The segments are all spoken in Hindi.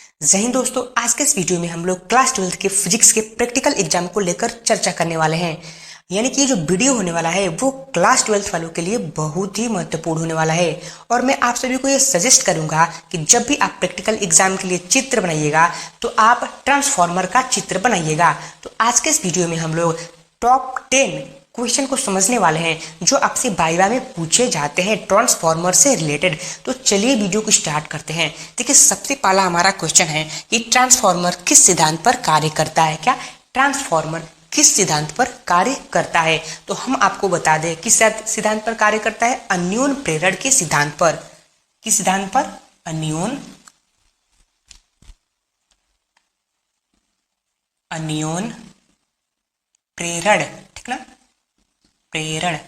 जय हिंद दोस्तों। आज के इस वीडियो में हम लोग क्लास 12th के फिजिक्स के प्रैक्टिकल एग्जाम को लेकर चर्चा करने वाले हैं। यानी कि ये जो वीडियो होने वाला है वो क्लास 12th वालों के लिए बहुत ही महत्वपूर्ण होने वाला है। और मैं आप सभी को ये सजेस्ट करूंगा कि जब भी आप प्रैक्टिकल एग्जाम के लिए चित्र बनाइएगा तो आप ट्रांसफॉर्मर का चित्र बनाइएगा। तो आज के इस वीडियो में हम लोग टॉप 10 क्वेश्चन को समझने वाले हैं जो आपसे वाइवा में पूछे जाते हैं ट्रांसफॉर्मर से रिलेटेड। तो चलिए वीडियो को स्टार्ट करते हैं। देखिए, सबसे पहला हमारा क्वेश्चन है कि ट्रांसफॉर्मर किस सिद्धांत पर कार्य करता है। क्या ट्रांसफॉर्मर किस सिद्धांत पर कार्य करता है? तो हम आपको बता दें किस सिद्धांत पर कार्य करता है। अन्योन प्रेरण के सिद्धांत पर। किस सिद्धांत पर? अन्योन प्रेरण, ठीक ना, प्रेरण।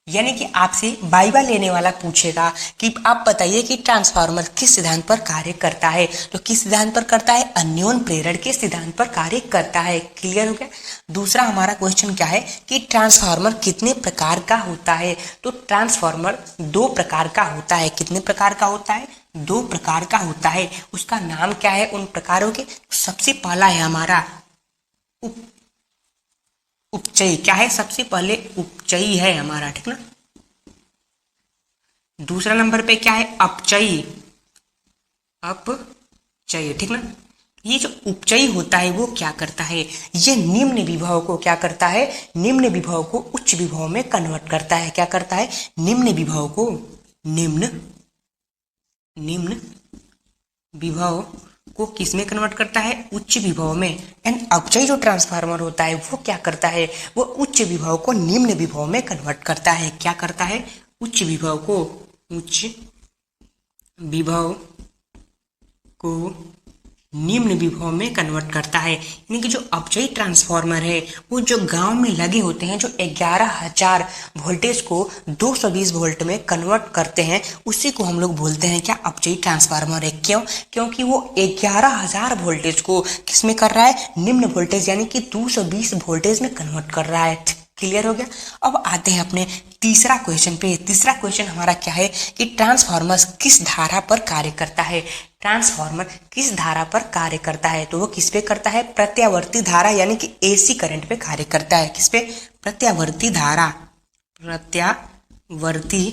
यानी कि आपसे वाइवा लेने वाला पूछेगा कि आप बताइए कि ट्रांसफार्मर किस सिद्धांत पर कार्य करता है। तो किस सिद्धांत पर करता है? अन्योन प्रेरण के सिद्धांत पर कार्य करता है। क्लियर हो गया। दूसरा हमारा क्वेश्चन क्या है कि ट्रांसफार्मर कितने प्रकार का होता है। तो ट्रांसफार्मर 2 प्रकार का होता है। कितने प्रकार का होता है? 2 प्रकार का होता है। उसका नाम क्या है उन प्रकारों के? सबसे पहला है हमारा उपचयी। क्या है? सबसे पहले उपचयी है हमारा, ठीक ना। दूसरा नंबर पे क्या है? अपचयी। अपचयी, ठीक ना। ये जो उपचयी होता है वो क्या करता है? ये निम्न विभव को क्या करता है? निम्न विभव को उच्च विभव में कन्वर्ट करता है। क्या करता है? निम्न विभव को निम्न विभव को किस में कन्वर्ट करता है? उच्च विभव में। एंड अपचयी जो ट्रांसफार्मर होता है वो क्या करता है? वो उच्च विभव को निम्न विभव में कन्वर्ट करता है। क्या करता है? उच्च विभव को निम्न विभव में कन्वर्ट करता है। यानी कि जो अपचयी ट्रांसफार्मर है वो जो गांव में लगे होते हैं, जो 11,000 वोल्टेज को 220 वोल्ट में कन्वर्ट करते हैं, उसी को हम लोग बोलते हैं क्या? अपचयी ट्रांसफार्मर है। क्यों? क्योंकि वो 11,000 वोल्टेज को किस में कर रहा है? निम्न वोल्टेज यानी कि 220 वोल्टेज में कन्वर्ट कर रहा है। क्लियर हो गया। अब आते हैं अपने तीसरा क्वेश्चन पे। तीसरा क्वेश्चन हमारा क्या है कि ट्रांसफार्मर किस धारा पर कार्य करता है। ट्रांसफार्मर किस धारा पर कार्य करता है? तो वो किस पे करता है? प्रत्यावर्ती धारा यानी कि एसी करंट पे कार्य करता है। किस पे? प्रत्यावर्ती धारा। प्रत्यावर्ती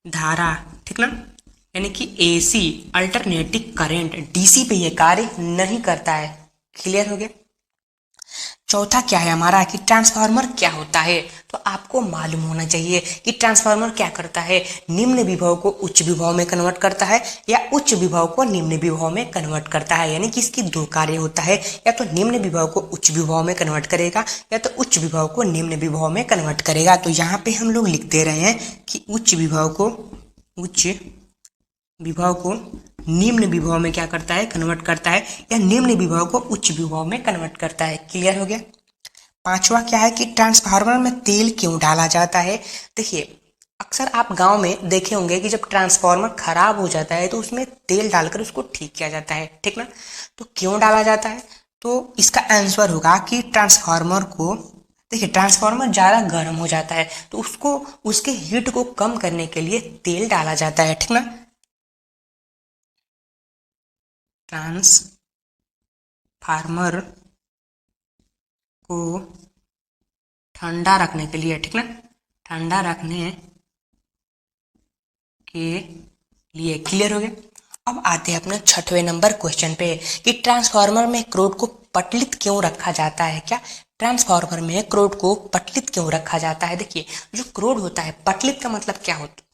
धारा, ठीक ना। यानी कि एसी अल्टरनेटिंग करंट, डीसी पे ये कार्य नहीं करता है। क्लियर हो गया। चौथा क्या है हमारा कि ट्रांसफार्मर क्या होता है। तो आपको मालूम होना चाहिए कि ट्रांसफार्मर क्या करता है। निम्न विभव को उच्च विभव में कन्वर्ट करता है या उच्च विभव को निम्न विभव में कन्वर्ट करता है। यानी कि इसकी 2 कार्य होता है, या तो निम्न विभव को उच्च विभव में कन्वर्ट करेगा या तो उच्च विभव को निम्न विभव में कन्वर्ट करेगा। तो यहाँ पे हम लोग लिख दे रहे हैं कि उच्च विभव को निम्न विभव में क्या करता है? कन्वर्ट करता है, या निम्न विभव को उच्च विभव में कन्वर्ट करता है। क्लियर हो गया। पांचवा क्या है कि ट्रांसफार्मर में तेल क्यों डाला जाता है। देखिए, अक्सर आप गांव में देखे होंगे कि जब ट्रांसफार्मर खराब हो जाता है तो उसमें तेल डालकर उसको ठीक किया जाता है, ठीक ना। तो क्यों डाला जाता है? तो इसका आंसर होगा कि ट्रांसफार्मर को, देखिए, ट्रांसफार्मर ज़्यादा गर्म हो जाता है तो उसको, उसके हीट को कम करने के लिए तेल डाला जाता है, ठीक ना। ट्रांसफार्मर को ठंडा रखने के लिए, ठीक ना, ठंडा रखने के लिए। क्लियर हो गया। अब आते हैं अपने 6वें नंबर क्वेश्चन पे कि ट्रांसफार्मर में क्रोड को पटलित क्यों रखा जाता है। क्या? ट्रांसफार्मर में क्रोड को पटलित क्यों रखा जाता है? देखिए, जो क्रोड होता है, पटलित का मतलब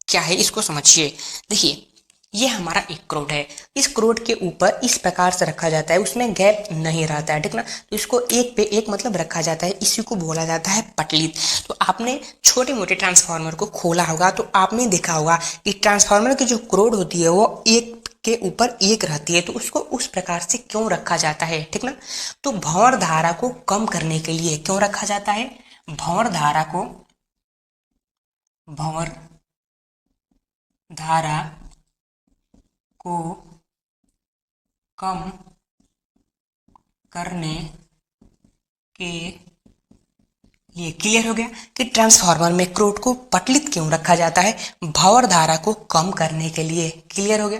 क्या है इसको समझिए। देखिए, ये हमारा एक क्रोड है। इस क्रोड के ऊपर इस प्रकार से रखा जाता है, उसमें गैप नहीं रहता है, ठीक ना। तो इसको एक पे एक मतलब रखा जाता है, इसी को बोला जाता है पटलित। तो आपने छोटे मोटे ट्रांसफार्मर को खोला होगा तो आपने देखा होगा कि ट्रांसफार्मर की जो क्रोड होती है वो एक के ऊपर एक रहती है। तो उसको उस प्रकार से क्यों रखा जाता है, ठीक ना। तो भंवर धारा को कम करने के लिए क्यों रखा जाता है? भंवर धारा को कम करने के लिए। क्लियर हो गया कि ट्रांसफार्मर में क्रोड को पटलित क्यों रखा जाता है? भंवर धारा को कम करने के लिए। क्लियर हो गया।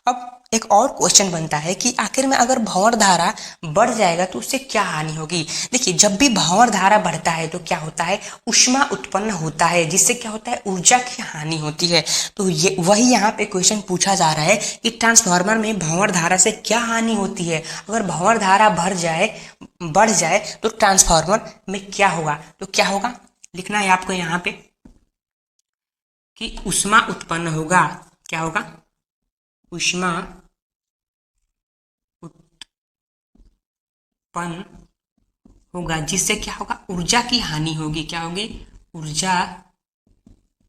अब एक और क्वेश्चन बनता है कि आखिर में अगर भंवर धारा बढ़ जाएगा तो उससे क्या हानि होगी। देखिए, जब भी भंवर धारा बढ़ता है तो क्या होता है, ऊष्मा उत्पन्न होता है, जिससे क्या होता है, ऊर्जा की हानि होती है। तो ये वही यहाँ पे क्वेश्चन पूछा जा रहा है कि ट्रांसफार्मर में भंवर धारा से क्या हानि होती है। अगर भंवर धारा बढ़ जाए तो ट्रांसफार्मर में क्या होगा। तो क्या होगा, लिखना है आपको यहाँ पे कि ऊष्मा उत्पन्न होगा। क्या होगा, ऊष्मा उत्पन्न होगा, जिससे क्या होगा, ऊर्जा की हानि होगी। क्या होगी, ऊर्जा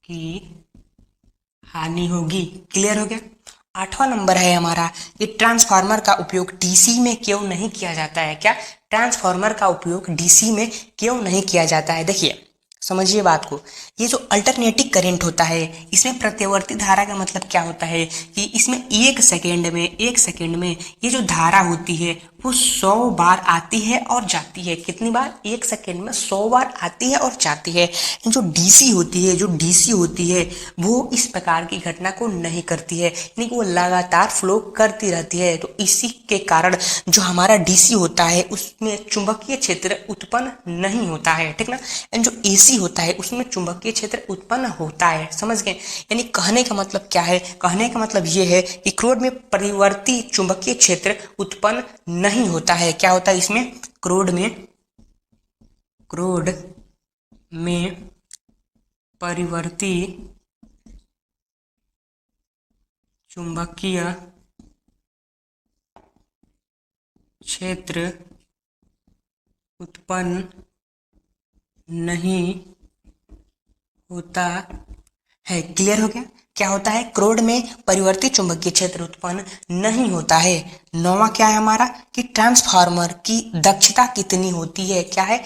की हानि होगी। क्लियर हो गया। 8वां नंबर है हमारा कि ट्रांसफार्मर का उपयोग डीसी में क्यों नहीं किया जाता है। क्या, ट्रांसफार्मर का उपयोग डीसी में क्यों नहीं किया जाता है। देखिए, समझिए बात को। ये जो अल्टरनेटिंग करंट होता है, इसमें प्रत्यावर्ती धारा का मतलब क्या होता है कि इसमें एक सेकेंड में ये जो धारा होती है वो 100 बार आती है और जाती है। कितनी बार, एक सेकेंड में 100 बार आती है और जाती है। जो डीसी होती है वो इस प्रकार की घटना को नहीं करती है, यानी कि वो लगातार फ्लो करती रहती है। तो इसी के कारण जो हमारा डीसी होता है उसमें चुंबकीय क्षेत्र उत्पन्न नहीं होता है, ठीक ना। जो एसी होता है उसमें चुंबकीय क्षेत्र उत्पन्न होता है, समझ गए। यानी कहने का मतलब क्या है, कहने का मतलब ये है कि क्रोड में परिवर्ती चुंबकीय क्षेत्र उत्पन्न नहीं होता है। क्या होता है इसमें, क्रोड में परिवर्ती चुंबकीय क्षेत्र उत्पन्न नहीं होता है। क्लियर हो गया। क्या होता है, क्रोड में परिवर्ती चुंबकीय क्षेत्र उत्पन्न नहीं होता है। 9वां क्या है हमारा कि ट्रांसफार्मर की दक्षता कितनी होती है। क्या है,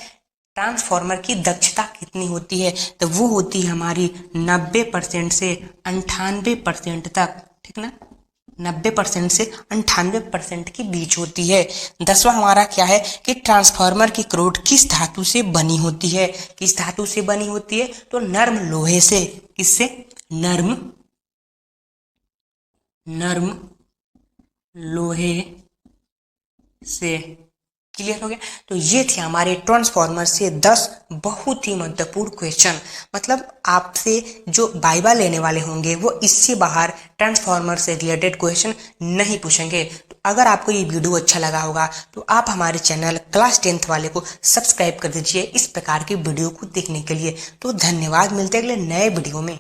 ट्रांसफार्मर की दक्षता कितनी होती है। तो वो होती है हमारी 90% से 98% तक, ठीक ना। 90% से 98% के बीच होती है। 10वां हमारा क्या है कि ट्रांसफार्मर की क्रोड किस धातु से बनी होती है। किस धातु से बनी होती है, तो नर्म लोहे से। किससे, नर्म लोहे से। क्लियर हो गया। तो ये थे हमारे ट्रांसफार्मर से 10 बहुत ही महत्वपूर्ण क्वेश्चन। मतलब आपसे जो वाइवा लेने वाले होंगे वो इससे बाहर ट्रांसफार्मर से रिलेटेड क्वेश्चन नहीं पूछेंगे। तो अगर आपको ये वीडियो अच्छा लगा होगा तो आप हमारे चैनल क्लास 10th वाले को सब्सक्राइब कर दीजिए इस प्रकार की वीडियो को देखने के लिए। तो धन्यवाद, मिलते हैं अगले नए वीडियो में।